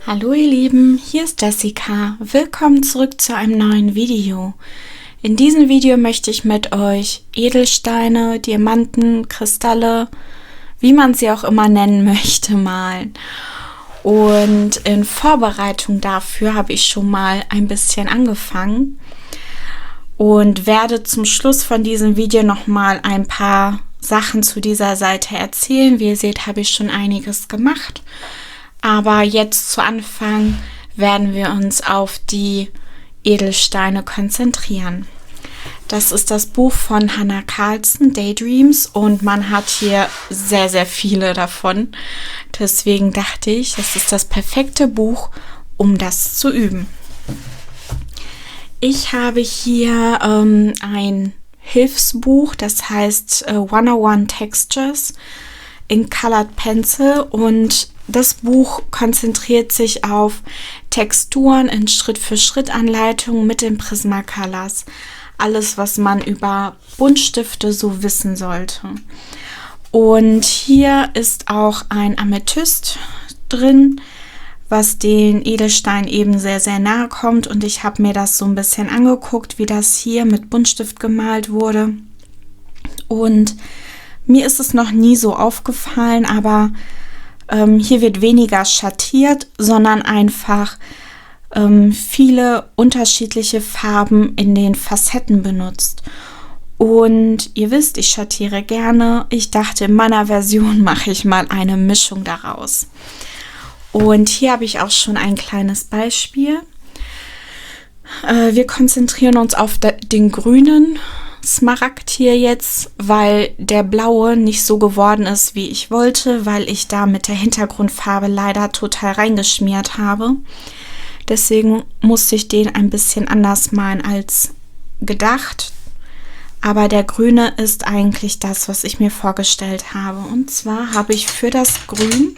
Hallo ihr Lieben, hier ist Jessica. Willkommen zurück zu einem neuen Video. In diesem Video möchte ich mit euch Edelsteine, Diamanten, Kristalle, wie man sie auch immer nennen möchte, malen. Und in Vorbereitung dafür habe ich schon mal ein bisschen angefangen und werde zum Schluss von diesem Video nochmal ein paar Sachen zu dieser Seite erzählen. Wie ihr seht, habe ich schon einiges gemacht. Aber jetzt zu Anfang werden wir uns auf die Edelsteine konzentrieren. Das ist das Buch von Hannah Carlson, Daydreams, und man hat hier sehr, sehr viele davon. Deswegen dachte ich, das ist das perfekte Buch, um das zu üben. Ich habe hier ein Hilfsbuch, das heißt 101 Textures in Colored Pencil, und das Buch konzentriert sich auf Texturen in Schritt-für-Schritt-Anleitungen mit den Prismacolors. Alles, was man über Buntstifte so wissen sollte. Und hier ist auch ein Amethyst drin, was den Edelstein eben sehr, sehr nahe kommt. Und ich habe mir das so ein bisschen angeguckt, wie das hier mit Buntstift gemalt wurde. Und mir ist es noch nie so aufgefallen, aber hier wird weniger schattiert, sondern einfach viele unterschiedliche Farben in den Facetten benutzt. Und ihr wisst, ich schattiere gerne. Ich dachte, in meiner Version mache ich mal eine Mischung daraus. Und hier habe ich auch schon ein kleines Beispiel. Wir konzentrieren uns auf den grünen Smaragd hier jetzt, weil der blaue nicht so geworden ist, wie ich wollte, weil ich da mit der Hintergrundfarbe leider total reingeschmiert habe. Deswegen musste ich den ein bisschen anders malen als gedacht. Aber der grüne ist eigentlich das, was ich mir vorgestellt habe. Und zwar habe ich für das Grün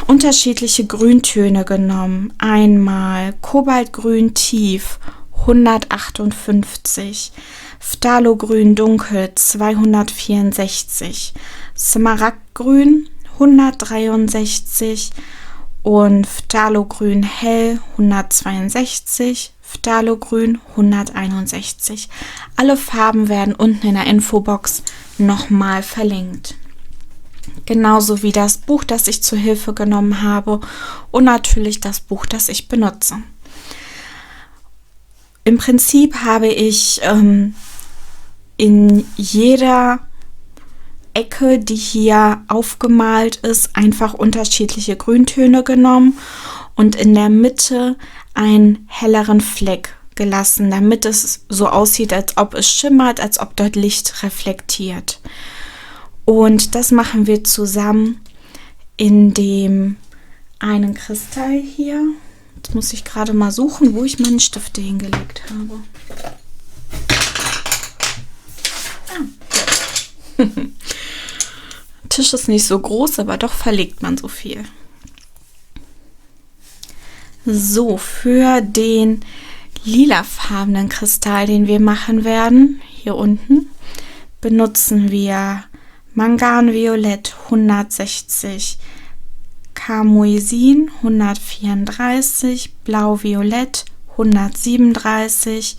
unterschiedliche Grüntöne genommen. Einmal Kobaltgrün tief 158, Phthalo-Grün dunkel 264, Smaragdgrün 163 und Phthalo-Grün hell 162, Phthalo-Grün 161. Alle Farben werden unten in der Infobox nochmal verlinkt. Genauso wie das Buch, das ich zur Hilfe genommen habe, und natürlich das Buch, das ich benutze. Im Prinzip habe ich in jeder Ecke, die hier aufgemalt ist, einfach unterschiedliche Grüntöne genommen und in der Mitte einen helleren Fleck gelassen, damit es so aussieht, als ob es schimmert, als ob dort Licht reflektiert. Und das machen wir zusammen in dem einen Kristall hier. Jetzt muss ich gerade mal suchen, wo ich meine Stifte hingelegt habe. Der Tisch ist nicht so groß, aber doch verlegt man so viel. So, für den lilafarbenen Kristall, den wir machen werden, hier unten, benutzen wir Manganviolett 160, Karmoisin 134, Blau-Violett 137,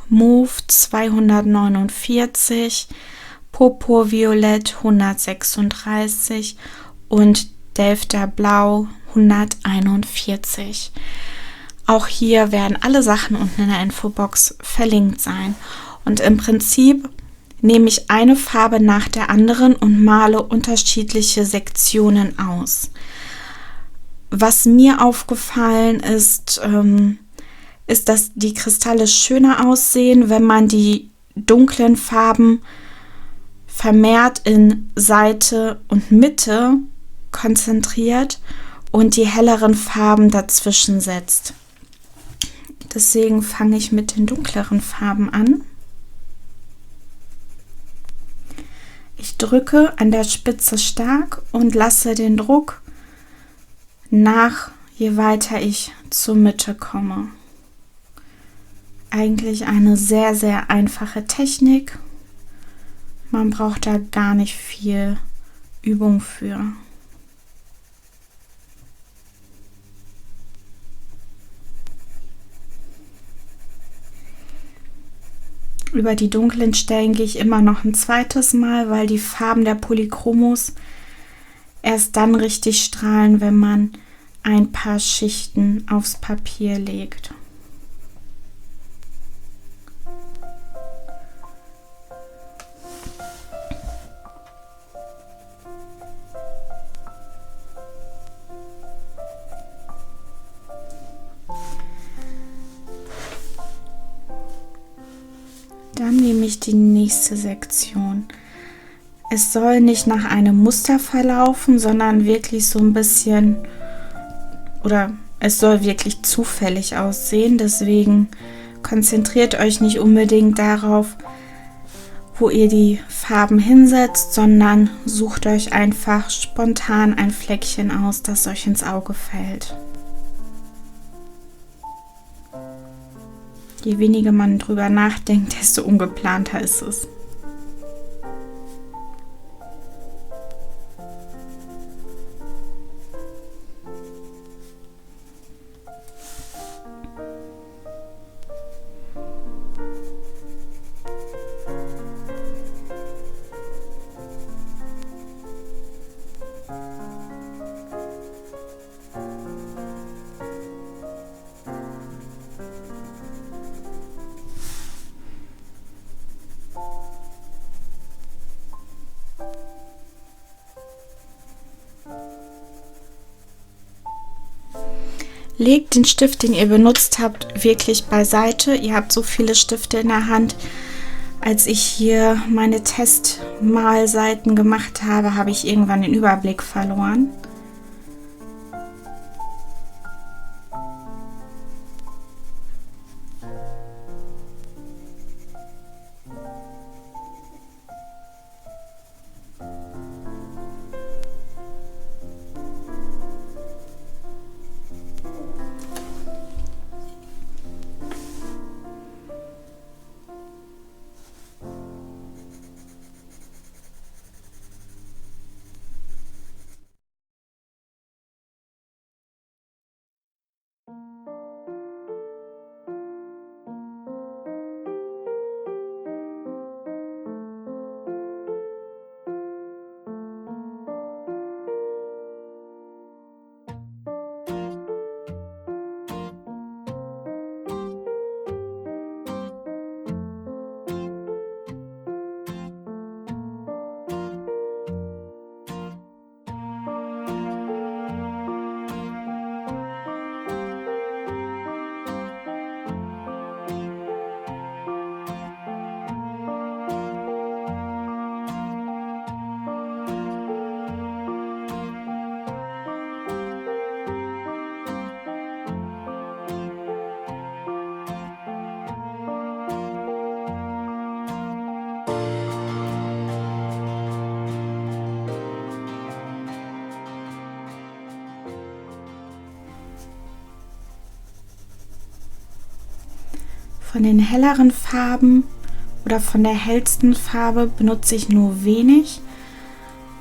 Mauve 249, Purpurviolett 136 und Delfter Blau 141. Auch hier werden alle Sachen unten in der Infobox verlinkt sein. Und im Prinzip nehme ich eine Farbe nach der anderen und male unterschiedliche Sektionen aus. Was mir aufgefallen ist, ist, dass die Kristalle schöner aussehen, wenn man die dunklen Farben vermehrt in Seite und Mitte konzentriert und die helleren Farben dazwischen setzt. Deswegen fange ich mit den dunkleren Farben an. Ich drücke an der Spitze stark und lasse den Druck nach, je weiter ich zur Mitte komme. Eigentlich eine sehr, sehr einfache Technik. Man braucht da gar nicht viel Übung für. Über die dunklen Stellen gehe ich immer noch ein zweites Mal, weil die Farben der Polychromos erst dann richtig strahlen, wenn man ein paar Schichten aufs Papier legt. Dann nehme ich die nächste Sektion. Es soll nicht nach einem Muster verlaufen, sondern wirklich so ein bisschen, oder es soll wirklich zufällig aussehen. Deswegen konzentriert euch nicht unbedingt darauf, wo ihr die Farben hinsetzt, sondern sucht euch einfach spontan ein Fleckchen aus, das euch ins Auge fällt. Je weniger man drüber nachdenkt, desto ungeplanter ist es. Legt den Stift, den ihr benutzt habt, wirklich beiseite. Ihr habt so viele Stifte in der Hand. Als ich hier meine Testmalseiten gemacht habe, habe ich irgendwann den Überblick verloren. Von den helleren Farben oder von der hellsten Farbe benutze ich nur wenig,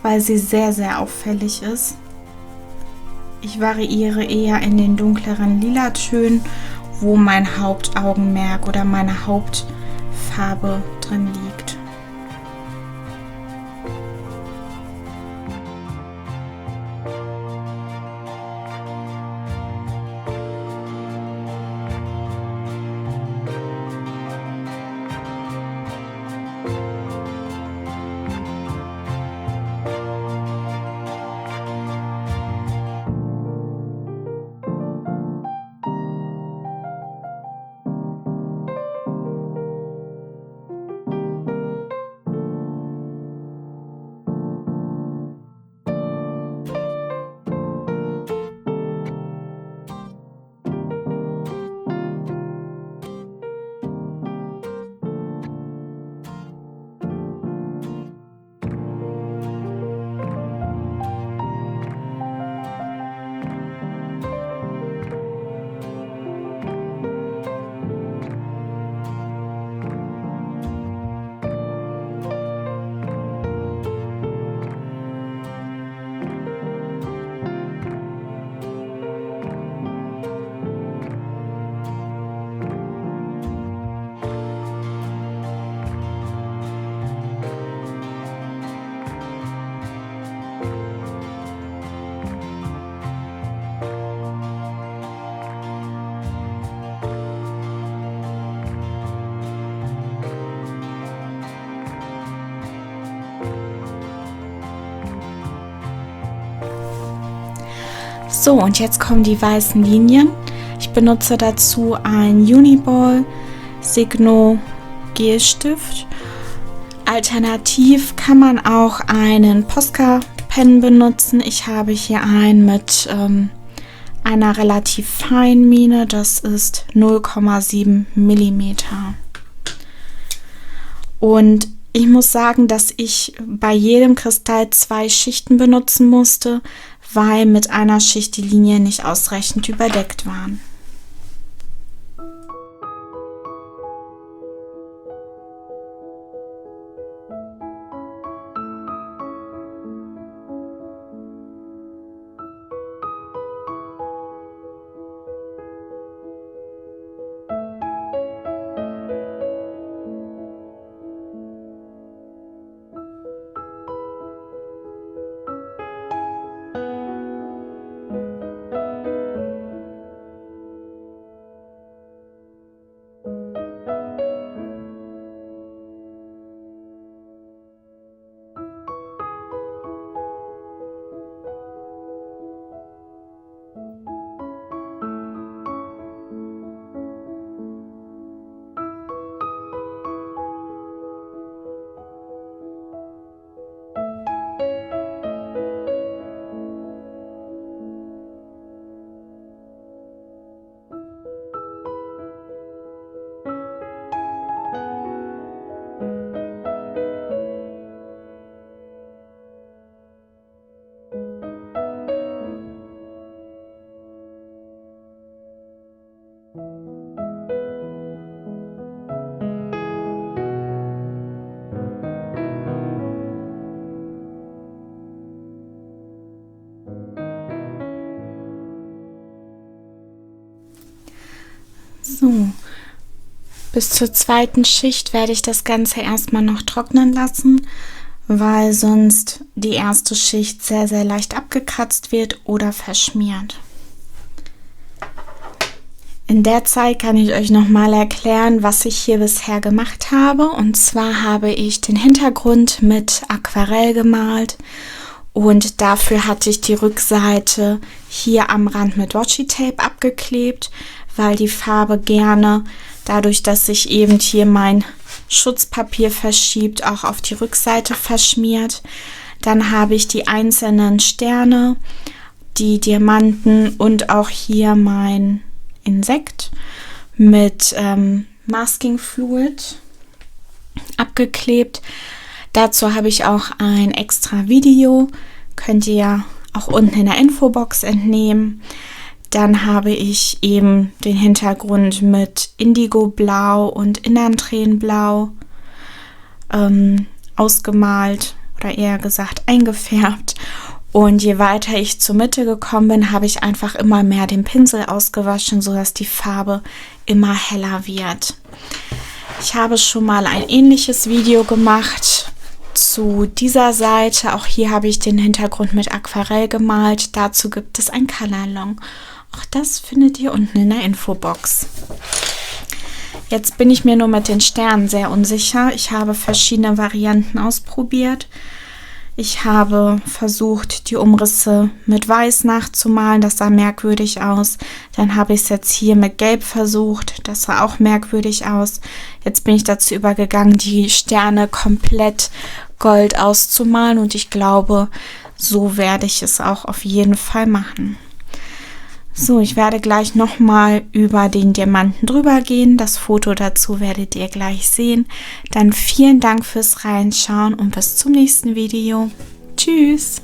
weil sie sehr, sehr auffällig ist. Ich variiere eher in den dunkleren Lilatönen, wo mein Hauptaugenmerk oder meine Hauptfarbe drin liegt. So, und jetzt kommen die weißen Linien. Ich benutze dazu ein Uniball Signo Gelstift. Alternativ kann man auch einen Posca-Pen benutzen. Ich habe hier einen mit einer relativ feinen Mine. Das ist 0,7 mm. Und ich muss sagen, dass ich bei jedem Kristall 2 Schichten benutzen musste, weil mit einer Schicht die Linien nicht ausreichend überdeckt waren. So, bis zur zweiten Schicht werde ich das Ganze erstmal noch trocknen lassen, weil sonst die erste Schicht sehr, sehr leicht abgekratzt wird oder verschmiert. In der Zeit kann ich euch nochmal erklären, was ich hier bisher gemacht habe. Und zwar habe ich den Hintergrund mit Aquarell gemalt und dafür hatte ich die Rückseite hier am Rand mit Washi-Tape abgeklebt, weil die Farbe gerne, dadurch, dass sich eben hier mein Schutzpapier verschiebt, auch auf die Rückseite verschmiert. Dann habe ich die einzelnen Sterne, die Diamanten und auch hier mein Insekt mit Masking Fluid abgeklebt. Dazu habe ich auch ein extra Video, könnt ihr auch unten in der Infobox entnehmen. Dann habe ich eben den Hintergrund mit Indigo-Blau und Innanthränenblau ausgemalt oder eher gesagt eingefärbt. Und je weiter ich zur Mitte gekommen bin, habe ich einfach immer mehr den Pinsel ausgewaschen, sodass die Farbe immer heller wird. Ich habe schon mal ein ähnliches Video gemacht zu dieser Seite. Auch hier habe ich den Hintergrund mit Aquarell gemalt. Dazu gibt es ein Colorlong. Auch das findet ihr unten in der Infobox. Jetzt bin ich mir nur mit den Sternen sehr unsicher. Ich habe verschiedene Varianten ausprobiert. Ich habe versucht, die Umrisse mit Weiß nachzumalen. Das sah merkwürdig aus. Dann habe ich es jetzt hier mit Gelb versucht. Das sah auch merkwürdig aus. Jetzt bin ich dazu übergegangen, die Sterne komplett gold auszumalen. Und ich glaube, so werde ich es auch auf jeden Fall machen. So, ich werde gleich nochmal über den Diamanten drüber gehen. Das Foto dazu werdet ihr gleich sehen. Dann vielen Dank fürs Reinschauen und bis zum nächsten Video. Tschüss!